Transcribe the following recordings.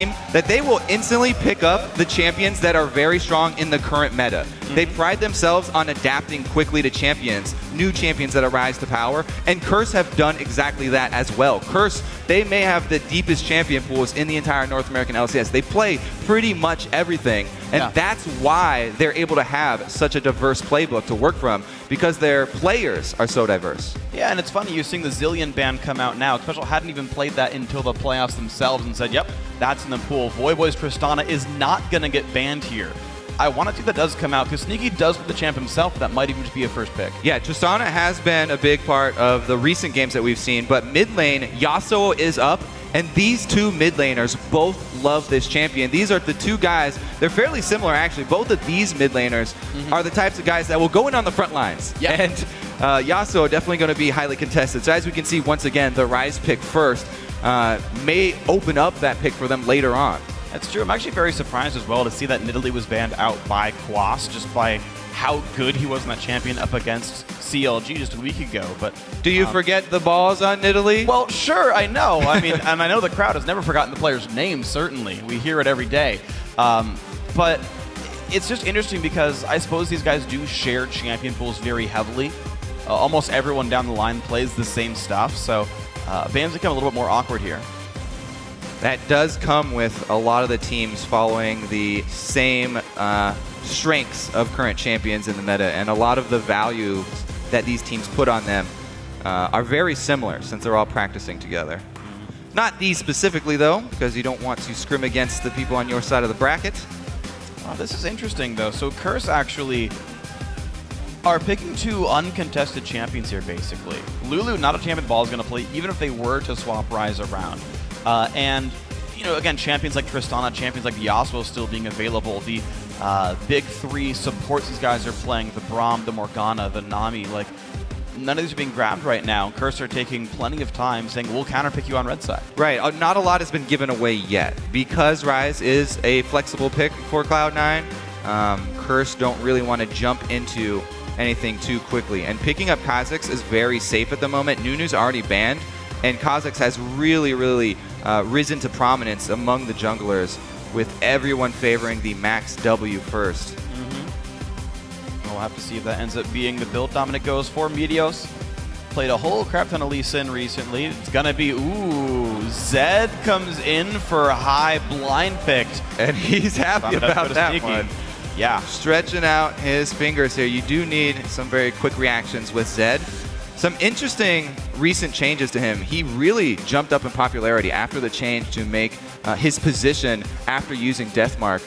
that they will instantly pick up the champions that are very strong in the current meta. They pride themselves on adapting quickly to champions, new champions that arise to power, and Curse have done exactly that as well. Curse, they may have the deepest champion pools in the entire North American LCS. They play pretty much everything, and that's why they're able to have such a diverse playbook to work from, because their players are so diverse. Yeah, and it's funny, you're seeing the Zillion ban come out now. Special hadn't even played that until the playoffs themselves and said, yep, that's in the pool. Voyboy's Tristana is not going to get banned here. I want to see that does come out, because Sneaky does with the champ himself. That might even just be a first pick. Yeah, Tristana has been a big part of the recent games that we've seen, but mid lane, Yasuo is up, and these two mid laners both love this champion. These are the two guys, they're fairly similar actually. Both of these mid laners are the types of guys that will go in on the front lines. Yeah. And Yasuo definitely going to be highly contested. So as we can see, once again, the Rise pick first may open up that pick for them later on. That's true. I'm actually very surprised as well to see that Nidalee was banned out by Quas, just by how good he was in that champion up against CLG just a week ago. But do you forget the balls on Nidalee? Well, sure, I know. I mean, and I know the crowd has never forgotten the player's name, certainly. We hear it every day. But it's just interesting because I suppose these guys do share champion pools very heavily. Almost everyone down the line plays the same stuff, so bans become a little bit more awkward here. That does come with a lot of the teams following the same strengths of current champions in the meta, and a lot of the value that these teams put on them are very similar since they're all practicing together. Not these specifically, though, because you don't want to scrim against the people on your side of the bracket. Wow, this is interesting, though. So Curse actually are picking two uncontested champions here, basically. Lulu, not a champion Ball is going to play, even if they were to swap Rise around. And, you know, again, champions like Tristana, champions like Yasuo still being available. The big three supports these guys are playing, the Braum, the Morgana, the Nami, like, none of these are being grabbed right now. Curse are taking plenty of time saying, we'll counterpick you on red side. Right. Not a lot has been given away yet. Because Rise is a flexible pick for Cloud9, Curse don't really want to jump into anything too quickly. And picking up Kha'Zix is very safe at the moment. Nunu's already banned, and Kha'Zix has really, really risen to prominence among the junglers, with everyone favoring the max W first. We'll have to see if that ends up being the build Dominic goes for. Meteos played a whole crap ton of Lee Sin recently. It's going to be, ooh, Zed comes in for a high blind picked. And he's happy about that one. Yeah. Stretching out his fingers here. You do need some very quick reactions with Zed. Some interesting recent changes to him. He really jumped up in popularity after the change to make his position after using Deathmark.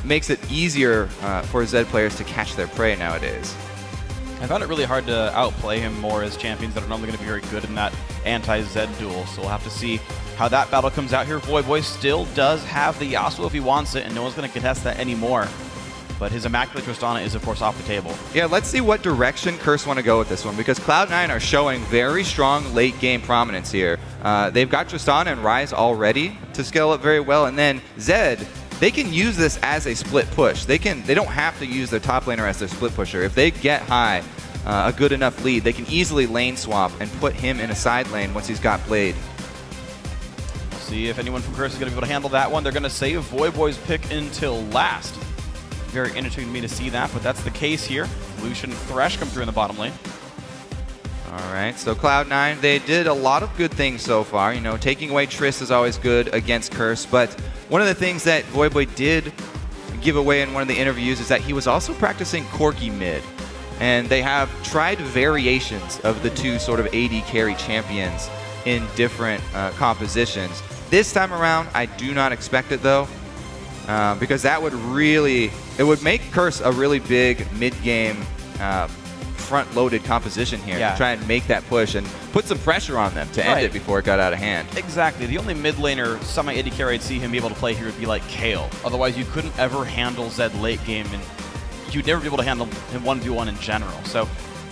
Makes it easier for Zed players to catch their prey nowadays. I found it really hard to outplay him more as champions that are normally going to be very good in that anti-Zed duel. So we'll have to see how that battle comes out here. Voyboy still does have the Yasuo if he wants it, and no one's going to contest that anymore. But his Immaculate Tristana is, of course, off the table. Yeah, let's see what direction Curse want to go with this one, because Cloud9 are showing very strong late-game prominence here. They've got Tristana and Rise already to scale up very well, and then Zed, they can use this as a split push. They don't have to use their top laner as their split pusher. If they get high, a good enough lead, they can easily lane swap and put him in a side lane once he's got Blade. We'll see if anyone from Curse is going to be able to handle that one. They're going to save Voyboy's pick until last. Very interesting to me to see that, but that's the case here. Lucian Thresh come through in the bottom lane. All right, so Cloud9, they did a lot of good things so far. You know, taking away Triss is always good against Curse, but one of the things that Voyboy did give away in one of the interviews is that he was also practicing Corki mid. And they have tried variations of the two sort of AD carry champions in different compositions. This time around, I do not expect it though. Because that would really, it would make Curse a really big mid-game front-loaded composition here to try and make that push and put some pressure on them to end it before it got out of hand. Exactly. The only mid laner, semi-AD carry I'd see him be able to play here would be like Kale. Otherwise, you couldn't ever handle Zed late game, and you'd never be able to handle him 1v1 in general. So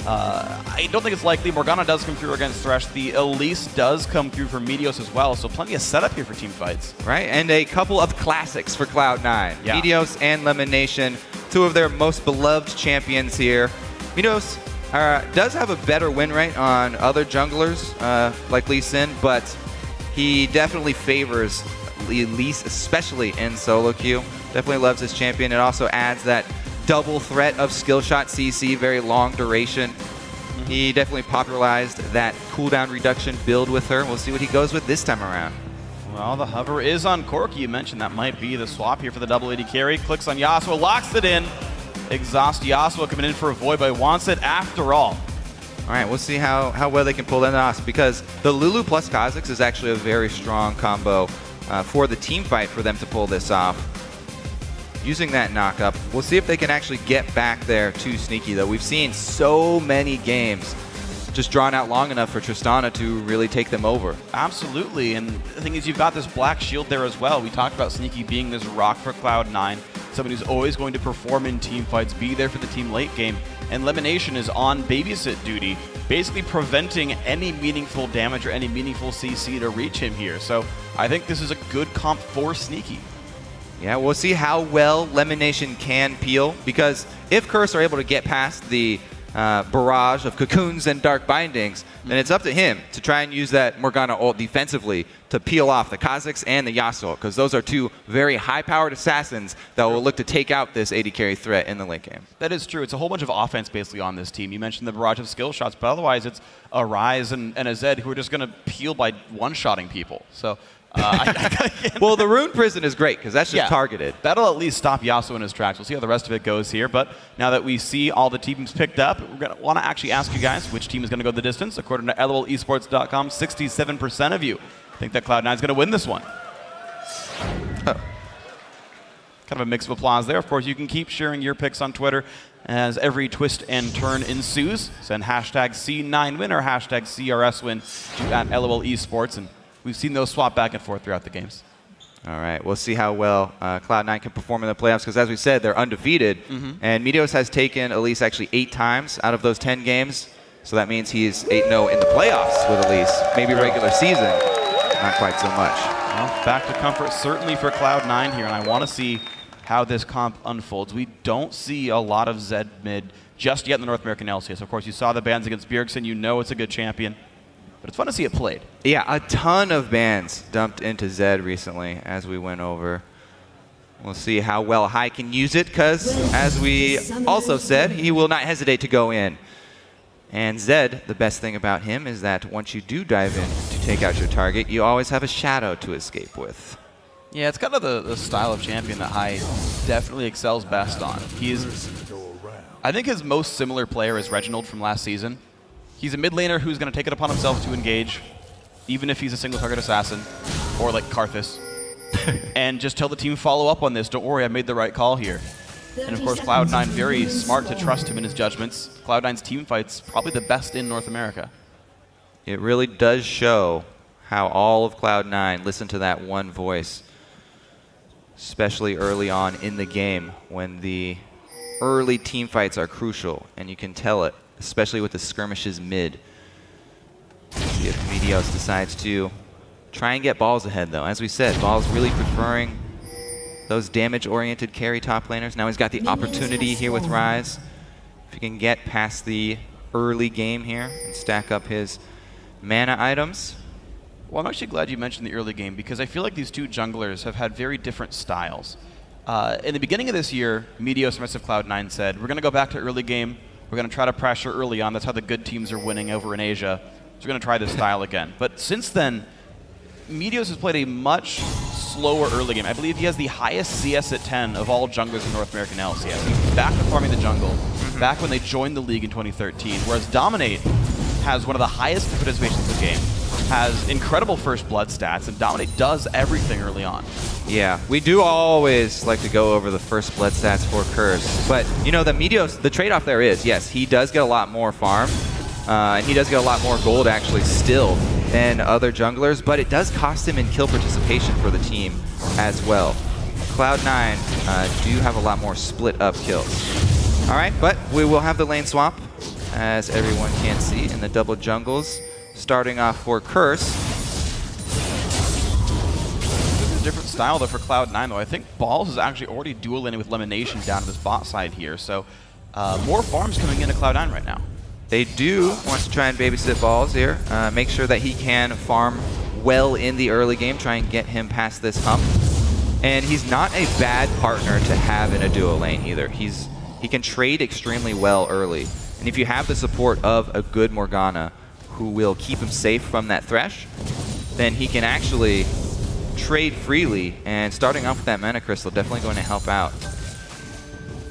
I don't think it's likely. Morgana does come through against Thresh. The Elise does come through for Meteos as well, so plenty of setup here for team fights. Right, and a couple of classics for Cloud9. Meteos and Lemon Nation, two of their most beloved champions here. Meteos does have a better win rate on other junglers like Lee Sin, but he definitely favors Elise, especially in solo queue. Definitely loves this champion. It also adds that double threat of skill shot CC, very long duration. He definitely popularized that cooldown reduction build with her. We'll see what he goes with this time around. Well, the hover is on Corki. You mentioned that might be the swap here for the double AD carry. Clicks on Yasuo, locks it in. Exhaust Yasuo coming in for a void, but wants it after all. All right, we'll see how well they can pull that off, because the Lulu plus Kha'Zix is actually a very strong combo for the team fight for them to pull this off. Using that knock-up, we'll see if they can actually get back there too sneaky, though. We've seen so many games just drawn out long enough for Tristana to really take them over. Absolutely, and the thing is, you've got this black shield there as well. We talked about Sneaky being this rock for Cloud9, someone who's always going to perform in team fights, be there for the team late game, and Lemonation is on babysit duty, basically preventing any meaningful damage or any meaningful CC to reach him here. So I think this is a good comp for Sneaky. Yeah, we'll see how well Lemonation can peel, because if Curse are able to get past the barrage of cocoons and dark bindings, then it's up to him to try and use that Morgana ult defensively to peel off the Kha'Zix and the Yasuo, because those are two very high-powered assassins that will look to take out this AD carry threat in the late game. That is true. It's a whole bunch of offense basically on this team. You mentioned the barrage of skill shots, but otherwise it's a Ryze and a Zed who are just going to peel by one-shotting people. So. Well, the Rune Prison is great because that's just targeted. That'll at least stop Yasuo in his tracks. We'll see how the rest of it goes here. But now that we see all the teams picked up, we're going to want to actually ask you guys which team is going to go the distance. According to LOLesports.com, 67% of you think that Cloud9 is going to win this one. Kind of a mix of applause there. Of course, you can keep sharing your picks on Twitter as every twist and turn ensues. Send hashtag C9win or hashtag CRS win at LOLesports, and we've seen those swap back and forth throughout the games. All right, we'll see how well Cloud9 can perform in the playoffs, because as we said, they're undefeated. And Meteos has taken Elise actually 8 times out of those 10 games. So that means he's 8-0 in the playoffs with Elise. Maybe regular season, not quite so much. Well, back to comfort certainly for Cloud9 here, and I want to see how this comp unfolds. We don't see a lot of Zed mid just yet in the North American LCS. Of course, you saw the bans against Bjergsen. You know it's a good champion. But it's fun to see it played. Yeah, a ton of bans dumped into Zed recently as we went over. We'll see how well Hai can use it, because as we also said, he will not hesitate to go in. And Zed, the best thing about him is that once you do dive in to take out your target, you always have a shadow to escape with. Yeah, it's kind of the style of champion that Hai definitely excels best on. I think his most similar player is Reginald from last season. He's a mid laner who's going to take it upon himself to engage, even if he's a single target assassin, or like Karthus, and just tell the team, follow up on this. Don't worry, I made the right call here. And of course, Cloud9 very smart to trust him in his judgments. Cloud9's team fight's probably the best in North America. It really does show how all of Cloud9 listen to that one voice, especially early on in the game when the early team fights are crucial, and you can tell it, especially with the skirmishes mid. See if Meteos decides to try and get Balls ahead, though. As we said, Balls really preferring those damage-oriented carry top laners. Now he's got the opportunity here with Ryze. If he can get past the early game here and stack up his mana items. Well, I'm actually glad you mentioned the early game, because I feel like these two junglers have had very different styles. In the beginning of this year, Meteos and Cloud9 said, we're going to go back to early game. We're going to try to pressure early on. That's how the good teams are winning over in Asia. So we're going to try this style again. But since then, Meteos has played a much slower early game. I believe he has the highest CS at 10 of all junglers in North American LCS. He's back to farming the jungle, back when they joined the league in 2013, whereas Dominate has one of the highest participations in the game, has incredible first blood stats, and Dominate does everything early on. Yeah, we do always like to go over the first blood stats for Curse, but you know, the Meteos, the trade-off there is, yes, he does get a lot more farm, and he does get a lot more gold actually still than other junglers, but it does cost him in kill participation for the team as well. Cloud9 do have a lot more split up kills. All right, but we will have the lane swap, as everyone can see in the double jungles. Starting off for Curse. This is a different style though for Cloud9 though. I think Balls is actually already dual laning with Lemonation down to this bot side here, so more farms coming into Cloud9 right now. They do want to try and babysit Balls here, make sure that he can farm well in the early game, try and get him past this hump. And he's not a bad partner to have in a duo lane either. He can trade extremely well early. And if you have the support of a good Morgana who will keep him safe from that Thresh, then he can actually trade freely, and starting off with that Mana Crystal definitely going to help out.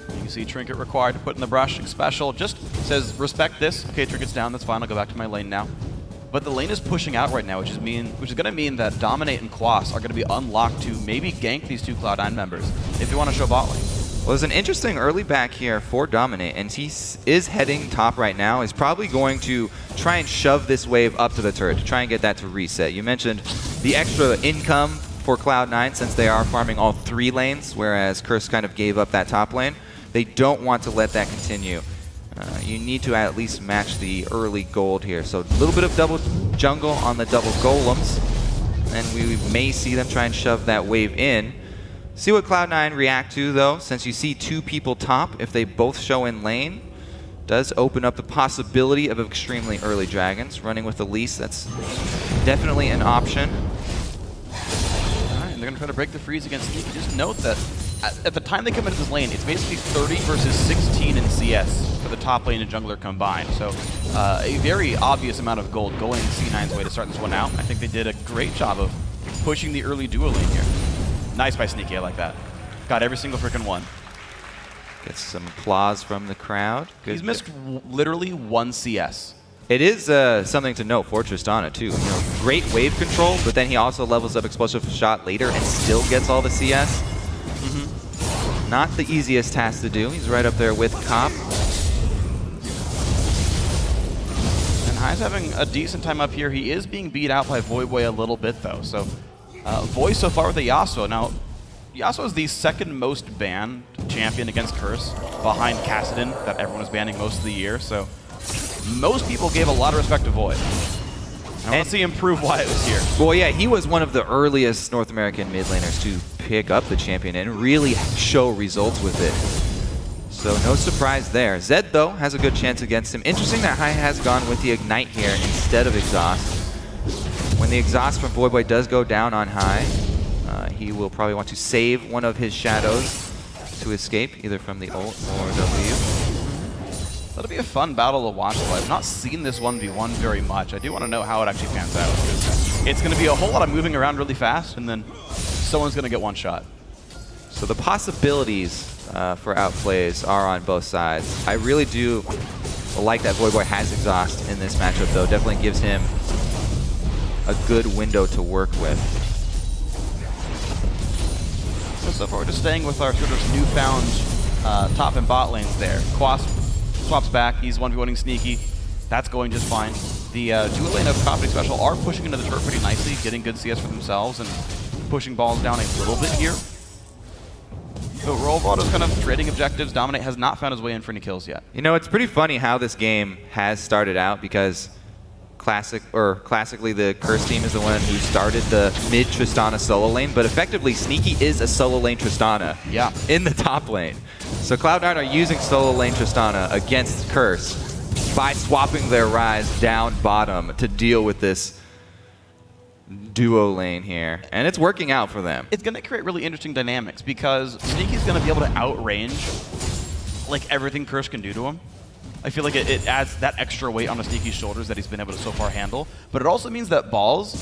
You can see Trinket required to put in the brush. Special just says, respect this. Okay, Trinket's down, that's fine, I'll go back to my lane now. But the lane is pushing out right now, which is going to mean that Dominate and Quas are going to be unlocked to maybe gank these two Cloud9 members if they want to show bot lane. Well, there's an interesting early back here for Dominate, and he is heading top right now. He's probably going to try and shove this wave up to the turret to try and get that to reset. You mentioned the extra income for Cloud9 since they are farming all 3 lanes, whereas Curse kind of gave up that top lane. They don't want to let that continue. You need to at least match the early gold here. So a little bit of double jungle on the double golems, and we may see them try and shove that wave in. See what Cloud9 react to, though, since you see 2 people top. If they both show in lane, does open up the possibility of extremely early dragons. Running with Elise, that's definitely an option. All right, and they're going to try to break the freeze against Sneaky. Just note that at the time they come into this lane, it's basically 30 versus 16 in CS for the top lane and jungler combined. So a very obvious amount of gold going C9's way to start this one out. I think they did a great job of pushing the early duo lane here. Nice by Sneaky, I like that. Got every single freaking one. Gets some applause from the crowd. Good. He's missed literally 1 CS. It is something to note for Tristana, too. You know, great wave control, but then he also levels up Explosive Shot later and still gets all the CS. Not the easiest task to do. He's right up there with Cop. And Hai's having a decent time up here. He is being beat out by Voyboy a little bit, though. So Voy so far with the Yasuo. Now, Yasuo is the second most banned champion against Curse, behind Kassadin, that everyone is banning most of the year. So most people gave a lot of respect to Voy. Now let's see him prove why it was here. Well, yeah, he was one of the earliest North American mid laners to pick up the champion and really show results with it. So no surprise there. Zed, though, has a good chance against him. Interesting that Hai has gone with the Ignite here instead of Exhaust. When the Exhaust from Voyboy does go down on Hai, he will probably want to save one of his shadows to escape, either from the ult or W. That'll be a fun battle to watch, though. I've not seen this 1v1 very much. I do want to know how it actually pans out, because it's going to be a whole lot of moving around really fast, and then someone's going to get one shot. So the possibilities for outplays are on both sides. I really do like that Voyboy has Exhaust in this matchup, though. Definitely gives him a good window to work with. So far, we're just staying with our sort of newfound top and bot lanes there. Quas swaps back. He's 1v1ing Sneaky. That's going just fine. The dual lane of Copy Special are pushing into the turret pretty nicely, getting good CS for themselves and pushing balls down a little bit here. So overall, just kind of trading objectives. Dominate has not found his way in for any kills yet. You know, it's pretty funny how this game has started out, because classically the Curse team is the one who started the mid Tristana solo lane, but effectively Sneaky is a solo lane Tristana in the top lane. So Cloud9 are using solo lane Tristana against Curse by swapping their Rise down bottom to deal with this duo lane here, and it's working out for them. It's going to create really interesting dynamics, because Sneaky's going to be able to outrange like everything Curse can do to him. I feel like it adds that extra weight on Sneaky's shoulders that he's been able to so far handle. But it also means that Balls,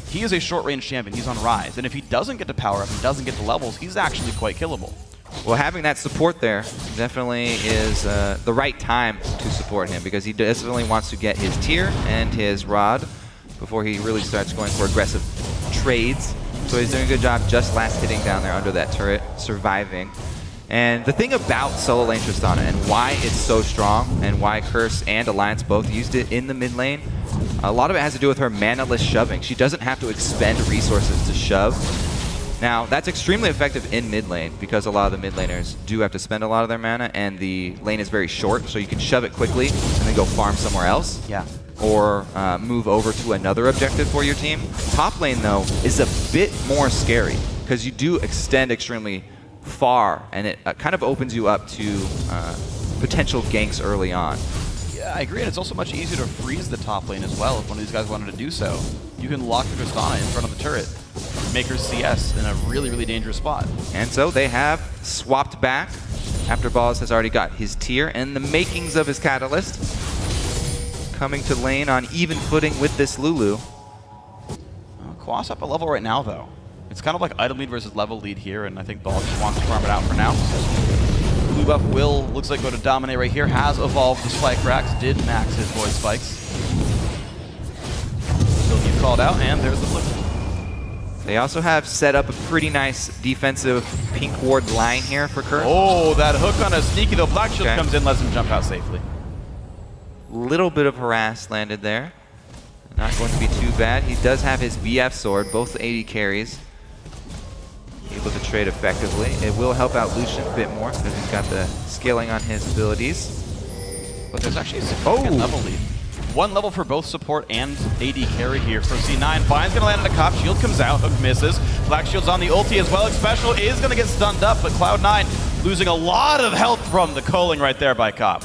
he is a short-range champion. He's on Rise. And if he doesn't get to power up and doesn't get to levels, he's actually quite killable. Well, having that support there definitely is the right time to support him, because he definitely wants to get his tier and his rod before he really starts going for aggressive trades. So he's doing a good job just last hitting down there under that turret, surviving. And the thing about solo lane Tristana and why it's so strong, and why Curse and Alliance both used it in the mid lane, a lot of it has to do with her mana-less shoving. She doesn't have to expend resources to shove. Now, that's extremely effective in mid lane, because a lot of the mid laners do have to spend a lot of their mana, and the lane is very short, so you can shove it quickly and then go farm somewhere else. Yeah. Or move over to another objective for your team. Top lane, though, is a bit more scary, because you do extend extremely far, and it kind of opens you up to potential ganks early on. Yeah, I agree, and it's also much easier to freeze the top lane as well if one of these guys wanted to do so. you can lock the Tristana in front of the turret. Make her CS in a really, really dangerous spot. And so they have swapped back after VODS has already got his tier and the makings of his Catalyst. Coming to lane on even footing with this Lulu. Quas up a level right now, though. It's kind of like item lead versus level lead here, and I think VODS just wants to farm it out for now. Blue buff will, looks like, go to dominate right here. Has evolved the spike racks, did max his void spikes. Still keep called out, and there's the flip. They also have set up a pretty nice defensive pink ward line here for Curse. Oh, that hook on a sneaky, though. Black Shield comes in, lets him jump out safely. Little bit of harass landed there. Not going to be too bad. He does have his BF sword, both 80 carries. Able to trade effectively. It will help out Lucian a bit more because he's got the scaling on his abilities. But there's actually a significant level lead. One level for both support and AD carry here for C9. Vine's gonna land on a cop, shield comes out, hook misses. Black Shield's on the ulti as well. Special is gonna get stunned up, but Cloud9 losing a lot of health from the culling right there by Cop.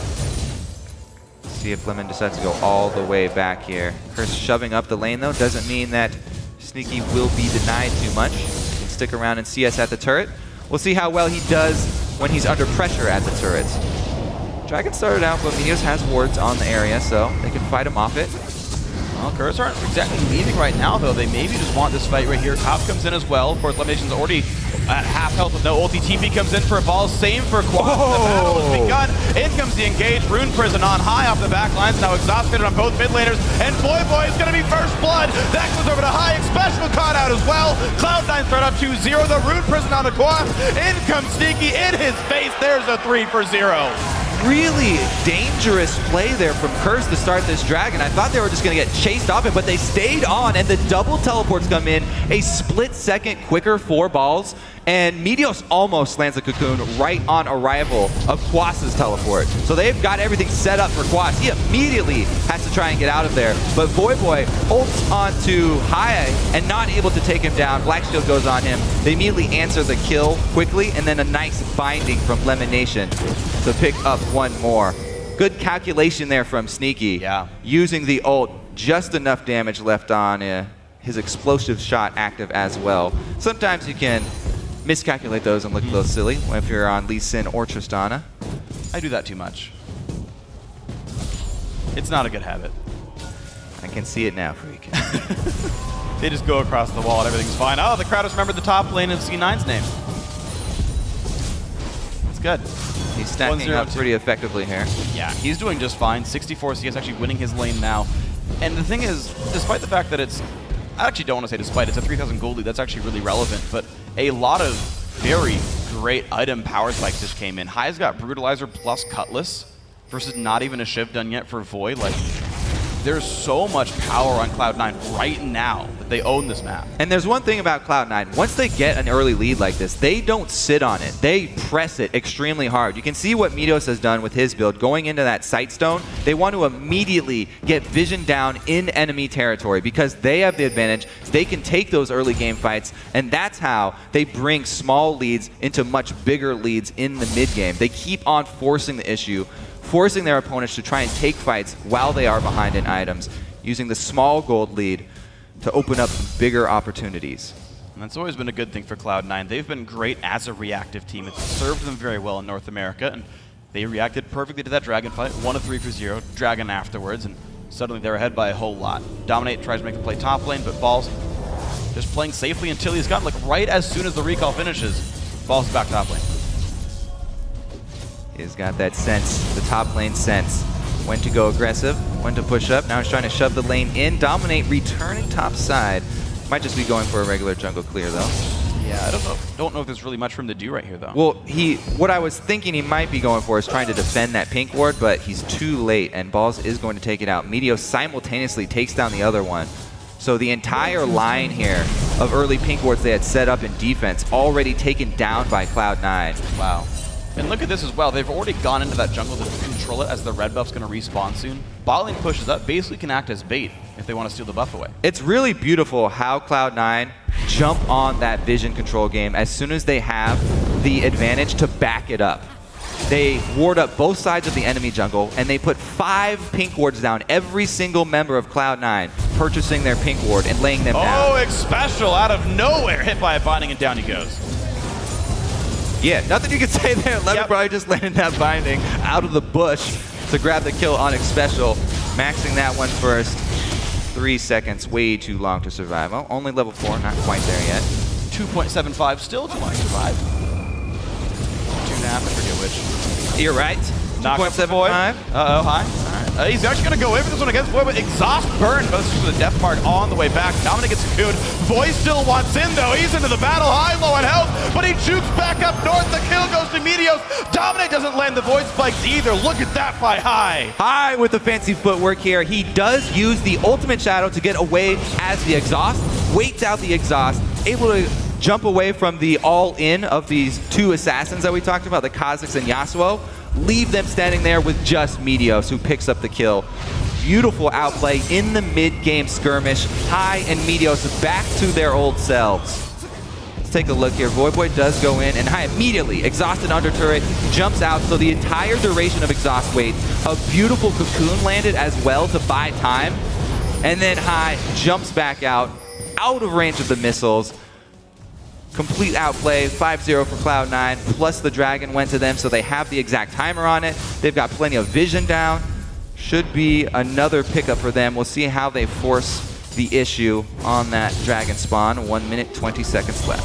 See if Lemon decides to go all the way back here. Curse shoving up the lane though doesn't mean that Sneaky will be denied too much. He can stick around and CS at the turret. We'll see how well he does when he's under pressure at the turret. Dragon started out, but Meteos has wards on the area, so they can fight him off it. Well, Curse aren't exactly leaving right now, though. They maybe just want this fight right here. Cop comes in as well. Of course, Elimination's already at half health with no ulti. TP comes in for a ball. Same for Quad. The battle has begun. In comes the engage. Rune Prison on high off the back lines. Now exhausted on both mid laners. And Boy is going to be first blood. That goes over to high. Special caught out as well. Cloud9 start up 2-0. The Rune Prison on the Quad. In comes Sneaky in his face. There's a 3-for-0. Really dangerous play there from Curse to start this Dragon. I thought they were just going to get chased off it, but they stayed on, and the double teleports come in. A split second quicker 4 balls, and Meteos almost lands a cocoon right on arrival of Quas's teleport. So they've got everything set up for Quas. He immediately has to try and get out of there, but Voyboy ults onto High and not able to take him down. Black Shield goes on him. They immediately answer the kill quickly, and then a nice binding from Lemon Nation to pick up one more. Good calculation there from Sneaky. Yeah. Using the ult, just enough damage left on his explosive shot active as well. Sometimes you can miscalculate those and look a little silly if you're on Lee Sin or Tristana. I do that too much. It's not a good habit. I can see it now, Freak. They just go across the wall and everything's fine. Oh, the crowd has remembered the top lane in C9's name. That's good. He's stacking up pretty effectively here. Yeah, he's doing just fine. 64 CS, actually winning his lane now. And the thing is, despite the fact that it's, I actually don't want to say despite, it's a 3,000 gold lead, that's actually really relevant, but a lot of very great item power spikes just came in. High's got Brutalizer plus Cutlass versus not even a Shiv done yet for Void. Like, there's so much power on Cloud9 right now that they own this map. And there's one thing about Cloud9. Once they get an early lead like this, they don't sit on it. They press it extremely hard. You can see what Meteos has done with his build. Going into that Sightstone, they want to immediately get vision down in enemy territory because they have the advantage. They can take those early game fights, and that's how they bring small leads into much bigger leads in the mid game. They keep on forcing the issue, forcing their opponents to try and take fights while they are behind in items, using the small gold lead to open up bigger opportunities. And that's always been a good thing for Cloud9. They've been great as a reactive team. It's served them very well in North America, and they reacted perfectly to that Dragon fight. Won a 3-for-0, Dragon afterwards, and suddenly they're ahead by a whole lot. Dominate tries to make the play top lane, but Balls just playing safely until he's gotten, like, right as soon as the recall finishes, Balls is back top lane. He's got that sense, the top lane sense. When to go aggressive, when to push up. Now he's trying to shove the lane in. Dominate returning top side. Might just be going for a regular jungle clear though. Yeah, I don't know if there's really much for him to do right here though. Well, what I was thinking he might be going for is trying to defend that pink ward, but he's too late and Balls is going to take it out. Meteos simultaneously takes down the other one. So the entire line here of early pink wards they had set up in defense already taken down by Cloud9. Wow. And look at this as well. They've already gone into that jungle to control it as the red buff's going to respawn soon. Bot lane pushes up, basically can act as bait if they want to steal the buff away. It's really beautiful how Cloud9 jump on that vision control game as soon as they have the advantage to back it up. They ward up both sides of the enemy jungle, and they put 5 pink wards down every single member of Cloud9 purchasing their pink ward and laying them down. Oh, X special out of nowhere. Hit by a binding and down he goes. Yeah, nothing you can say there. Lemon probably just landed that binding out of the bush to grab the kill on X special. Maxing that one first. 3 seconds, way too long to survive. Oh, only level 4, not quite there yet. 2.75, still too long to survive. 2.5, I forget which. You're right. 2.75. Uh-oh, high. All right. He's actually going to go in for this one against Void, but exhaust burn. But this is the death mark on the way back. Dominic gets cocooned. Void still wants in, though. He's into the battle, high, low on health, but he jukes back up north. The kill goes to Meteos. Dominic doesn't land the Void spikes either. Look at that by High. High with the fancy footwork here. He does use the ultimate shadow to get away as the exhaust. Waits out the exhaust. Able to jump away from the all-in of these 2 assassins that we talked about, the Kha'Zix and Yasuo. Leave them standing there with just Meteos, who picks up the kill. Beautiful outplay in the mid-game skirmish. High and Meteos back to their old selves. Let's take a look here. Void does go in, and High immediately, exhausted under turret, jumps out. So the entire duration of exhaust wait, a beautiful cocoon landed as well to buy time. And then High jumps back out of range of the missiles. Complete outplay, 5-0 for Cloud9, plus the Dragon went to them, so they have the exact timer on it. They've got plenty of vision down. Should be another pickup for them. We'll see how they force the issue on that Dragon spawn. 1 minute, 20 seconds left.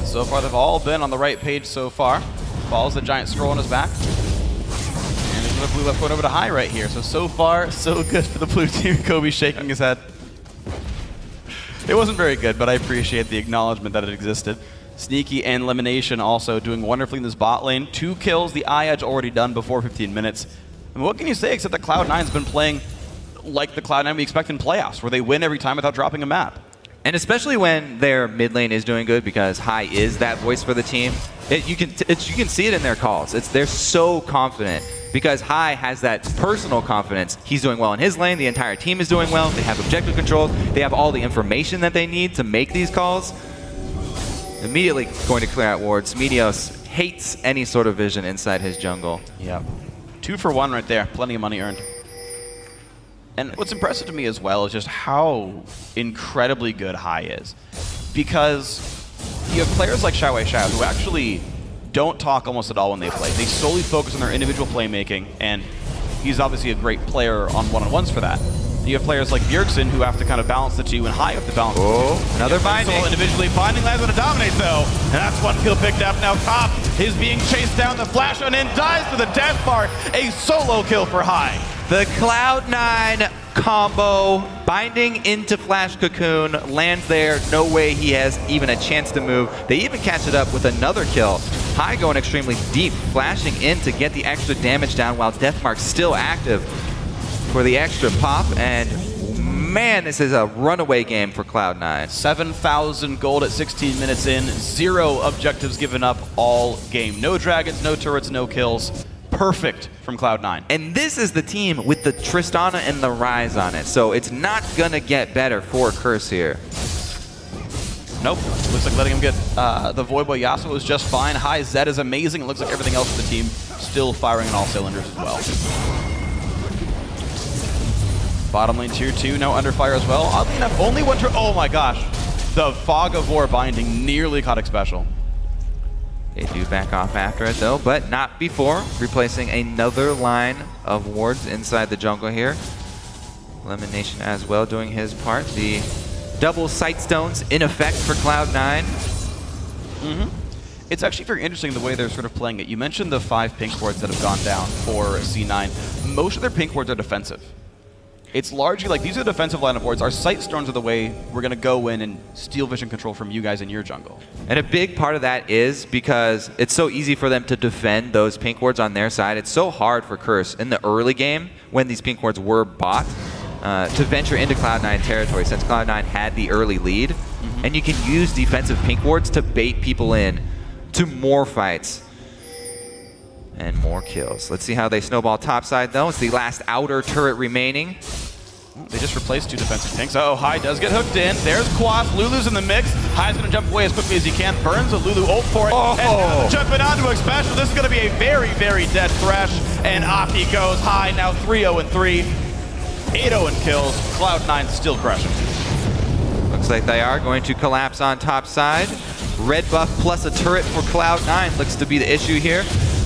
So far, they've all been on the right page so far. Follows the giant scroll on his back. And there's another blue left point over to High right here. So far, so good for the blue team. Kobe shaking his head. It wasn't very good, but I appreciate the acknowledgement that it existed. Sneaky and Elimination also doing wonderfully in this bot lane. 2 kills, the eye edge already done before 15 minutes. I mean, what can you say except that Cloud9's been playing like the Cloud9 we expect in playoffs, where they win every time without dropping a map. And especially when their mid lane is doing good, because High is that voice for the team. You can see it in their calls. They're so confident, because High has that personal confidence. He's doing well in his lane. The entire team is doing well. They have objective controls. They have all the information that they need to make these calls. Immediately going to clear out wards. Meteos hates any sort of vision inside his jungle. Yeah. 2 for 1 right there. Plenty of money earned. And what's impressive to me as well is just how incredibly good High is. Because you have players like Xiao Xiao who actually don't talk almost at all when they play. They solely focus on their individual playmaking, and he's obviously a great player on one-on-ones for that. You have players like Bjergsen who have to kind of balance the two, and High have to balance the two. Oh, another binding. Individually, binding lands on a dominate though. And that's 1 kill picked up. Now Top is being chased down. The flash on in dies to the death mark. A solo kill for High. The Cloud9 combo, binding into Flash Cocoon, lands there. No way he has even a chance to move. They even catch it up with another kill. High going extremely deep, flashing in to get the extra damage down while Deathmark's still active for the extra pop. And man, this is a runaway game for Cloud9. 7,000 gold at 16 minutes in. 0 objectives given up all game. No dragons, no turrets, no kills. Perfect from Cloud9. And this is the team with the Tristana and the Ryze on it, so it's not gonna get better for Curse here. Nope. Looks like letting him get the Void Boy Yasuo is just fine. High Zed is amazing. It looks like everything else of the team still firing on all cylinders as well. Bottom lane tier 2 now under fire as well. Oddly enough, only 1 turret. Oh my gosh. The Fog of War binding nearly caught X special. They do back off after it though, but not before. Replacing another line of wards inside the jungle here. Elimination as well doing his part. The double sight stones in effect for Cloud9. It's actually very interesting the way they're sort of playing it. You mentioned the 5 pink wards that have gone down for C9. Most of their pink wards are defensive. It's largely like these are the defensive line of wards. Our sight stones are the way we're going to go in and steal vision control from you guys in your jungle. And a big part of that is because it's so easy for them to defend those pink wards on their side. It's so hard for Curse in the early game when these pink wards were bought to venture into Cloud9 territory, since Cloud9 had the early lead. And you can use defensive pink wards to bait people in to more fights and more kills. Let's see how they snowball topside though. It's the last outer turret remaining. They just replaced 2 defensive pinks. Oh, High does get hooked in. There's Quas. Lulu's in the mix. High's going to jump away as quickly as he can. Burns a Lulu ult for it. Oh. And jumping onto a special. This is going to be a very, very dead Thresh. And off he goes. High now 3-0-3. 8-0 in kills. Cloud9 still crushing. Looks like they are going to collapse on top side. Red buff plus a turret for Cloud9 looks to be the issue here.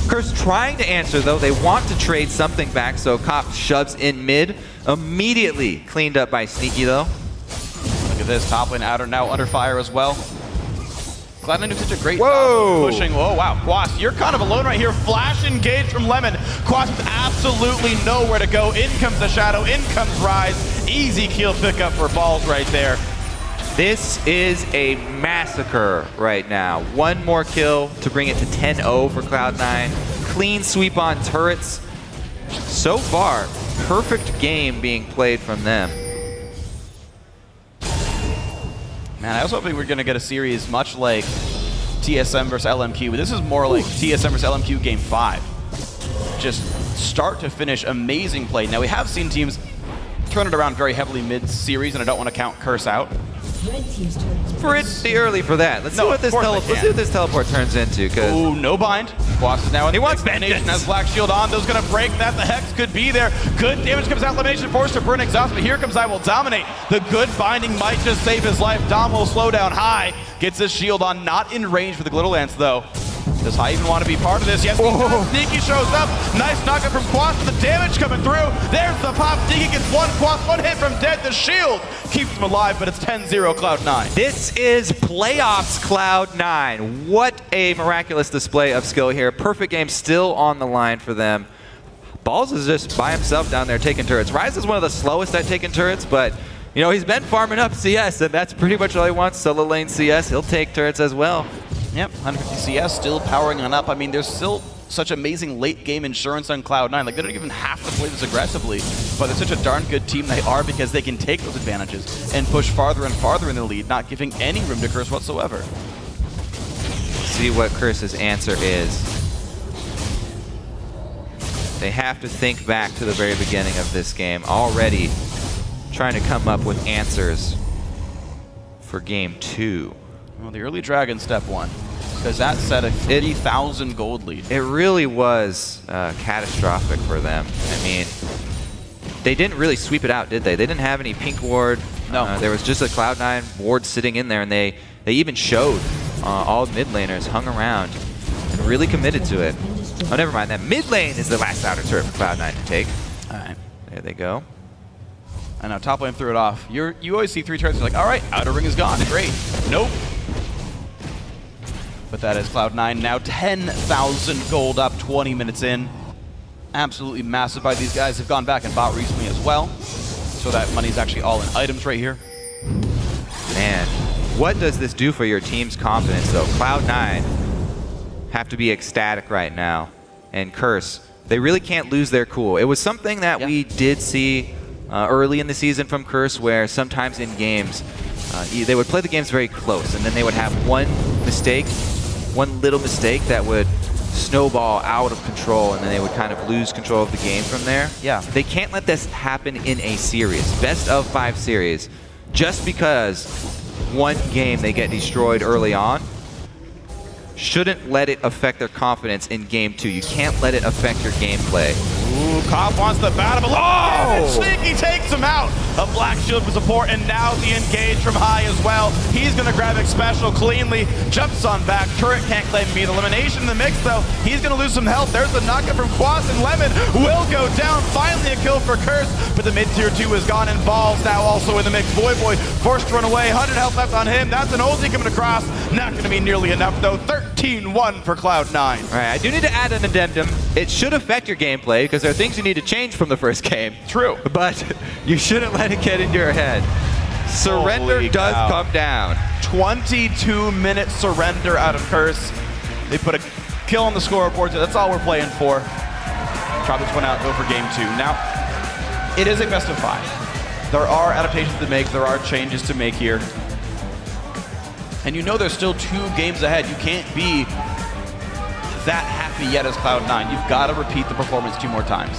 Curse trying to answer, though. They want to trade something back, so Cop shoves in mid. Immediately cleaned up by Sneaky, though. Look at this. Top lane Outer now under fire as well. Cloud9 doing such a great job pushing. Oh, wow. Quas, you're kind of alone right here. Flash engage from Lemon. Quas with absolutely nowhere to go. In comes the Shadow. In comes Rise. Easy kill pickup for Balls right there. This is a massacre right now. One more kill to bring it to 10-0 for Cloud9. Clean sweep on turrets. So far, perfect game being played from them. Man, I was hoping we were going to get a series much like TSM versus LMQ, but this is more like TSM versus LMQ Game 5. Just start to finish, amazing play. Now, we have seen teams turn it around very heavily mid-series, and I don't want to count Curse out. Pretty early for that. Let's see what this teleport turns into. Oh, no bind. Quas is now in he the wants Elimination, has Black Shield on. Those going to break that. The Hex could be there. Good damage comes out. Elimination forced to burn Exhaust, but here comes I Will Dominate. The good binding might just save his life. Dom will slow down high. Gets his shield on. Not in range for the Glitter Lance, though. Does High even want to be part of this? Yes, Sneaky shows up. Nice knockup from Quas. The damage coming through. There's the pop. Sneaky gets one. Quas, one hit from dead. The shield keeps him alive, but it's 10-0 Cloud9. This is playoffs Cloud9. What a miraculous display of skill here. Perfect game still on the line for them. Balls is just by himself down there taking turrets. Rise is one of the slowest at taking turrets, but you know, he's been farming up CS, and that's pretty much all he wants. Solo lane CS. He'll take turrets as well. Yep, 150 CS still powering on up. I mean, there's still such amazing late-game insurance on Cloud9. Like, they don't even have to play this aggressively, but they're such a darn good team they are because they can take those advantages and push farther and farther in the lead, not giving any room to Curse whatsoever. See what Curse's answer is. They have to think back to the very beginning of this game. Already trying to come up with answers for Game 2. Well, the early Dragon step one, because that set a 30,000 gold lead. It really was catastrophic for them. I mean, they didn't really sweep it out, did they? They didn't have any pink ward. No. There was just a Cloud9 ward sitting in there, and they even showed all mid laners hung around and really committed to it. Oh, never mind. That mid lane is the last outer turret for Cloud9 to take. All right. There they go. I know, top lane threw it off. You always see 3 turrets, you're like, all right, outer ring is gone. Great. Nope. But that is Cloud9 now 10,000 gold up 20 minutes in. Absolutely massive by these guys. Have gone back and bought recently as well. So that money's actually all in items right here. Man, what does this do for your team's confidence, though? Cloud9 have to be ecstatic right now. And Curse, they really can't lose their cool. It was something that we did see early in the season from Curse, where sometimes in games, they would play the games very close, and then they would have one mistake, one little mistake that would snowball out of control, and then they would kind of lose control of the game from there. Yeah. They can't let this happen in a series, best of 5 series, just because one game they get destroyed early on. Shouldn't let it affect their confidence in Game 2. You can't let it affect your gameplay. Ooh, Cop wants the battle. Oh! Sneaky takes him out. A Black Shield for support, and now the engage from High as well. He's going to grab it special cleanly. Jumps on back. Turret can't claim me. The elimination in the mix, though. He's going to lose some health. There's the knockup from Quas, and Lemon will go down. Finally a kill for Curse, but the mid-tier 2 is gone, and Balls now also in the mix. Boy forced to run away. 100 health left on him. That's an ulti coming across. Not going to be nearly enough, though. 13-1 for Cloud9. All right, I do need to add an addendum. It should affect your gameplay because there are things you need to change from the first game. True. But you shouldn't let it get into your head. Surrender does come down. 22-minute surrender out of Curse. They put a kill on the scoreboard. So that's all we're playing for. Drop this one out, go for Game 2. Now, it is a best of 5. There are adaptations to make. There are changes to make here. And you know there's still 2 games ahead. You can't be that happy yet as Cloud9. You've got to repeat the performance 2 more times.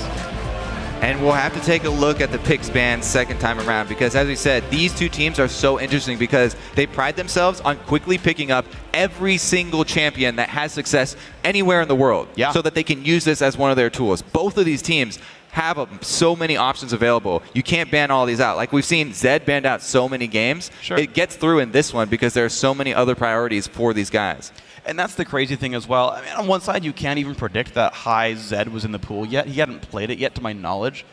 And we'll have to take a look at the PIX ban second time around, because as we said, these 2 teams are so interesting because they pride themselves on quickly picking up every single champion that has success anywhere in the world, so that they can use this as one of their tools. Both of these teams have so many options available. You can't ban all these out. Like we've seen Zed banned out so many games. Sure. It gets through in this one because there are so many other priorities for these guys. And that's the crazy thing as well. I mean, on one side, you can't even predict that high Zed was in the pool yet. He hadn't played it yet, to my knowledge,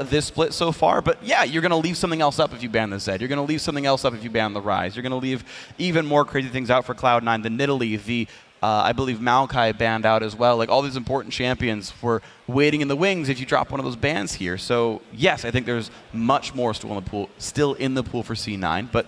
this split so far. But yeah, you're going to leave something else up if you ban the Zed. You're going to leave something else up if you ban the Rise. You're going to leave even more crazy things out for Cloud9. The Nidalee, the I believe Maokai banned out as well. Like all these important champions were waiting in the wings if you drop one of those bans here. So yes, I think there's much more still in the pool for C9. But